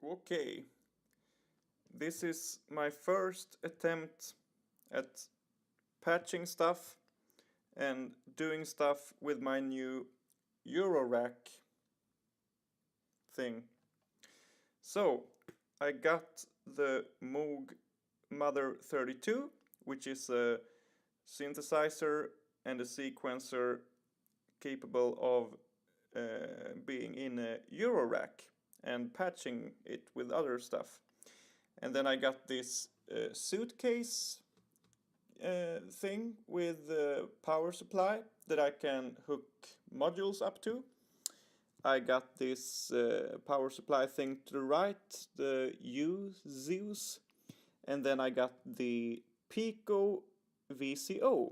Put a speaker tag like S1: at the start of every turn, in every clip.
S1: Okay, this is my first attempt at patching stuff and doing stuff with my new eurorack thing. So I got the Moog Mother 32, which is a synthesizer and a sequencer capable of being in a eurorack and patching it with other stuff. And then I got this suitcase thing with the power supply that I can hook modules up to. I got this power supply thing to the right, the Zeus, and then I got the Pico VCA,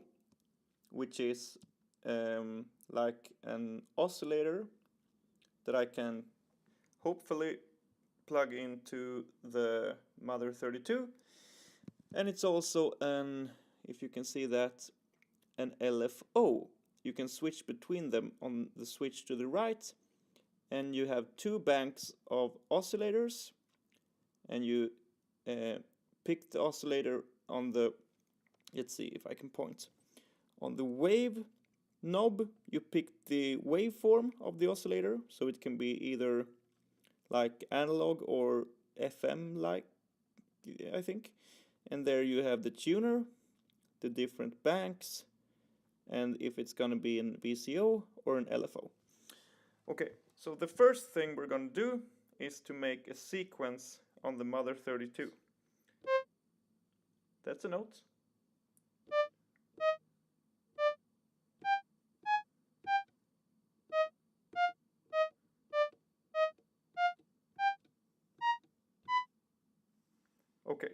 S1: which is like an oscillator that I can hopefully plug into the Mother 32. And it's also an, if you can see that, an LFO. You can switch between them on the switch to the right, and you have two banks of oscillators, and you pick the oscillator on the, let's see if I can point, on the wave knob. You pick the waveform of the oscillator, so it can be either like analog or FM like, I think. And there you have the tuner, the different banks, and if it's gonna be an VCO or an LFO. Okay, so the first thing we're gonna do is to make a sequence on the Mother 32. That's a note. Okay,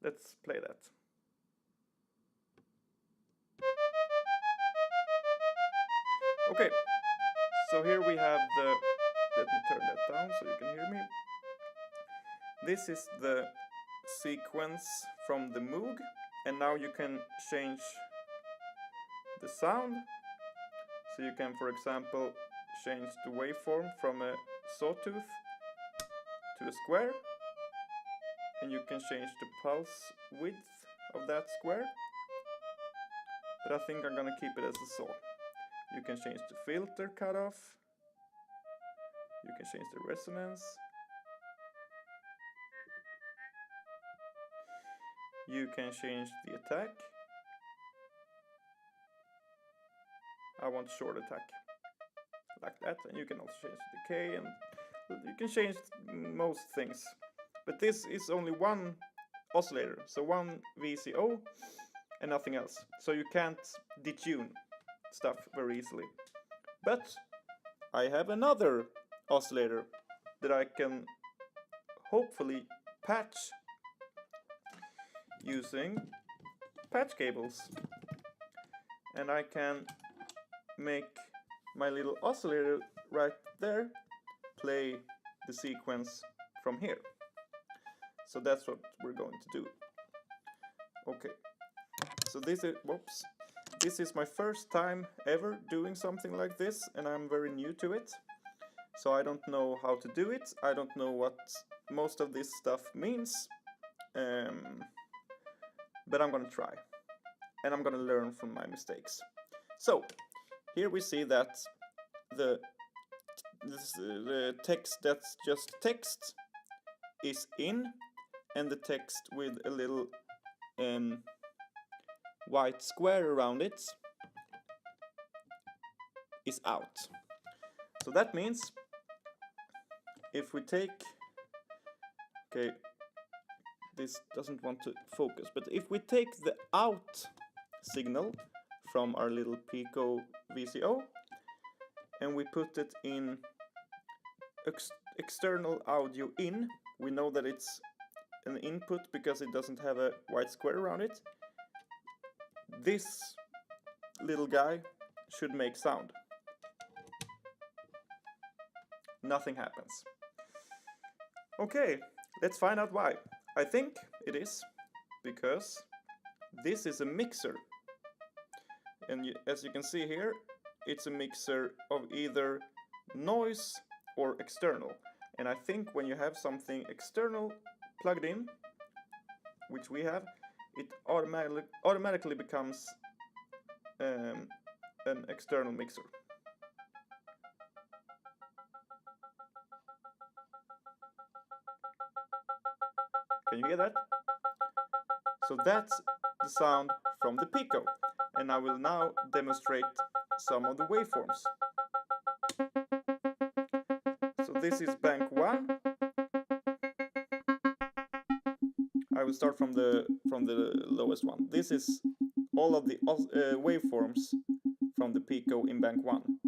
S1: let's play that. Okay, so here we have the, let me turn that down so you can hear me. This is the sequence from the Moog, and now you can change the sound. So you can, for example, change the waveform from a sawtooth to a square, and you can change the pulse width of that square, but I think I'm gonna keep it as a saw. You can change the filter cutoff, you can change the resonance, you can change the attack. I want short attack, like that, and you can also change the decay, and you can change most things. But this is only one oscillator, so one VCO and nothing else. So you can't detune stuff very easily. But I have another oscillator that I can hopefully patch using patch cables. And I can make my little oscillator right there play the sequence from here. So that's what we're going to do. Okay, so this is my first time ever doing something like this, and I'm very new to it. So I don't know how to do it. I don't know what most of this stuff means. But I'm gonna try. And I'm gonna learn from my mistakes. So, here we see that the text that's just text is in, and the text with a little white square around it is out. So that means if we take, okay, this doesn't want to focus, but if we take the out signal from our little Pico VCO and we put it in external audio in, we know that it's an input because it doesn't have a white square around it. This little guy should make sound. Nothing happens. Okay, let's find out why. I think it is because this is a mixer. And as you can see here, it's a mixer of either noise or external. And I think when you have something external plugged in, which we have, it automatically becomes an external mixer. Can you hear that? So that's the sound from the Pico, and I will now demonstrate some of the waveforms. So this is bank 1. I will start from the lowest one. This is all of the waveforms from the Pico in bank 1.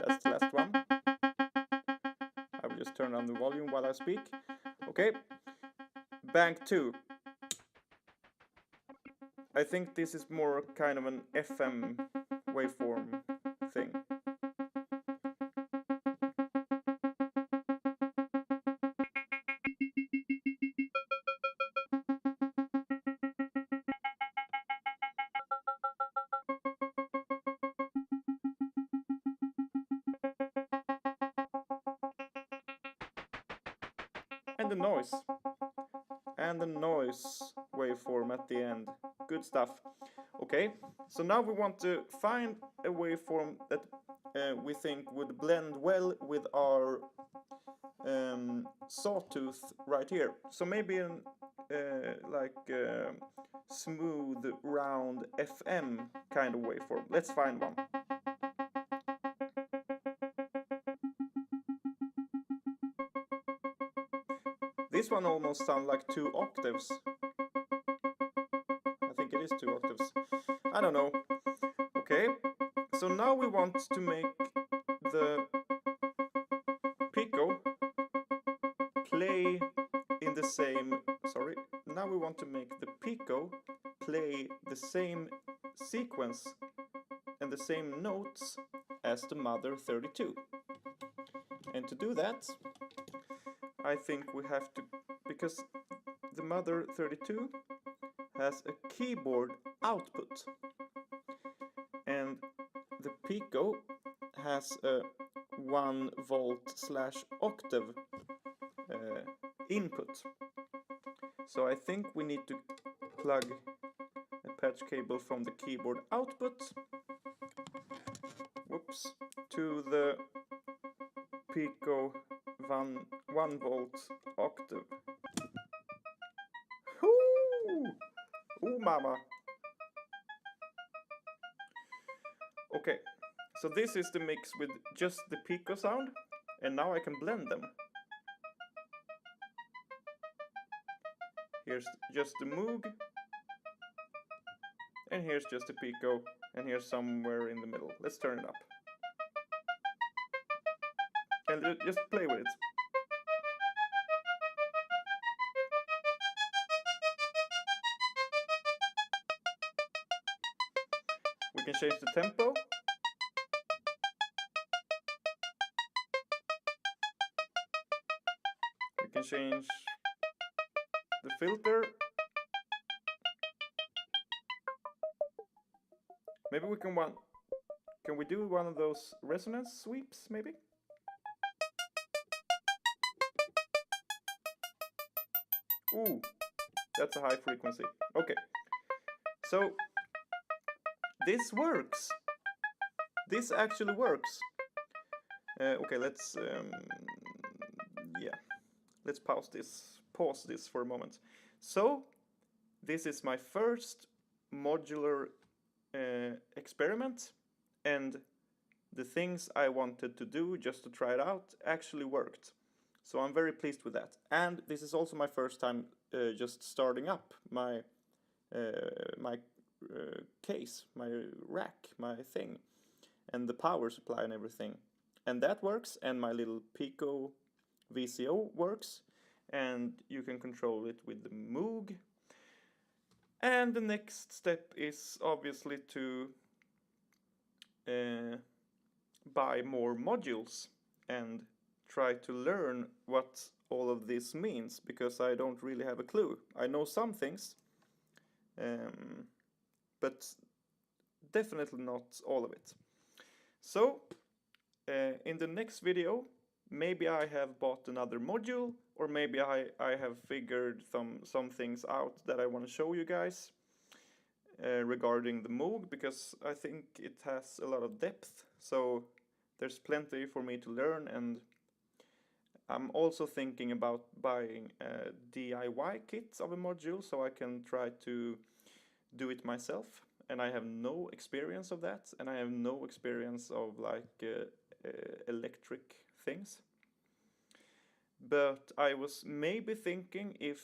S1: That's the last one. I will just turn on the volume while I speak. Okay, bank 2. I think this is more kind of an FM waveform thing. And the noise. And the noise waveform at the end. Good stuff. Okay, so now we want to find a waveform that we think would blend well with our sawtooth right here. So maybe an smooth, round FM kind of waveform. Let's find one. This one almost sounds like 2 octaves. I think it is 2 octaves. I don't know. Okay, so now we want to make the Pico play in the same... Sorry. Now we want to make the Pico play the same sequence and the same notes as the Mother 32. And to do that, I think we have to... Because the Mother 32 has a keyboard output. And the Pico has a 1 volt/octave input. So I think we need to plug a patch cable from the keyboard output, whoops, to the Pico 1 volt octave. Ooh, mama. Okay, so this is the mix with just the Pico sound, and now I can blend them. Here's just the Moog, and here's just the Pico, and here's somewhere in the middle. Let's turn it up. And just play with it. We can change the tempo. We can change the filter. Maybe we can we do one of those resonance sweeps, maybe? Ooh, that's a high frequency. Okay, so this works. This actually works. Okay, let's pause this for a moment. So this is my first modular experiment, and the things I wanted to do just to try it out actually worked. So I'm very pleased with that. And this is also my first time just starting up my case, my rack, my thing, and the power supply and everything. And that works, and my little Pico VCA works, and you can control it with the Moog. And the next step is obviously to buy more modules and try to learn what all of this means, because I don't really have a clue. I know some things, but definitely not all of it. So in the next video, maybe I have bought another module, or maybe I have figured some things out that I want to show you guys regarding the Moog, because I think it has a lot of depth, so there's plenty for me to learn. And I'm also thinking about buying a DIY kit of a module so I can try to do it myself. And I have no experience of that, and I have no experience of like electric things. But I was maybe thinking, if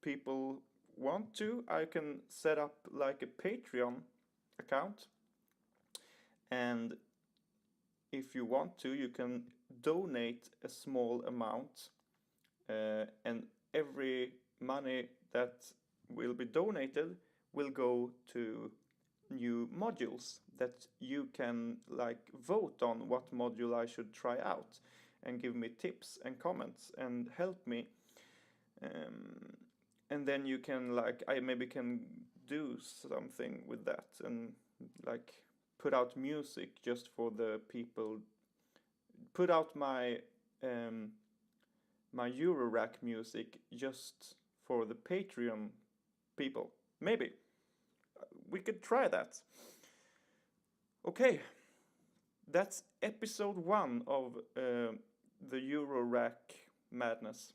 S1: people want to, I can set up like a Patreon account, and if you want to, you can donate a small amount, and every money that will be donated will go to new modules that you can like vote on what module I should try out, and give me tips and comments and help me. And then you can like, I maybe can do something with that, and like put out music just for the people, put out my my eurorack music just for the Patreon people. Maybe we could try that. Okay, that's episode 1 of the eurorack madness.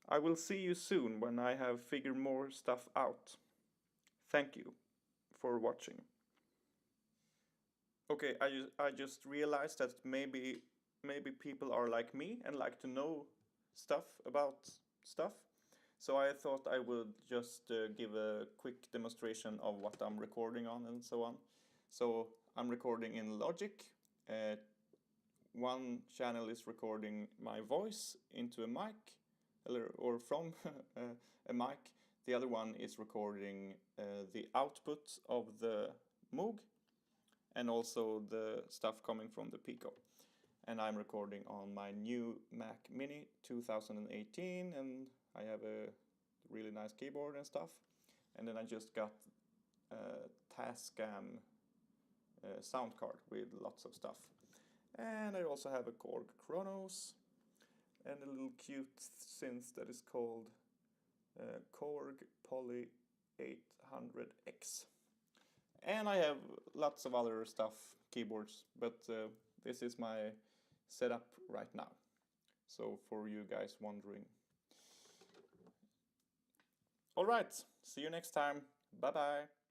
S1: I will see you soon when I have figured more stuff out. Thank you for watching. Okay, I just realized that maybe people are like me and like to know stuff about stuff. So I thought I would just give a quick demonstration of what I'm recording on and so on. So I'm recording in Logic. One channel is recording my voice into a mic, or from a mic. The other one is recording the output of the Moog, and also the stuff coming from the Pico. And I'm recording on my new Mac Mini 2018, and I have a really nice keyboard and stuff. And then I just got a Tascam sound card with lots of stuff. And I also have a Korg Kronos and a little cute synth that is called Korg Poly 800X. And I have lots of other stuff, keyboards, but this is my setup right now. So for you guys wondering. Alright, see you next time. Bye bye.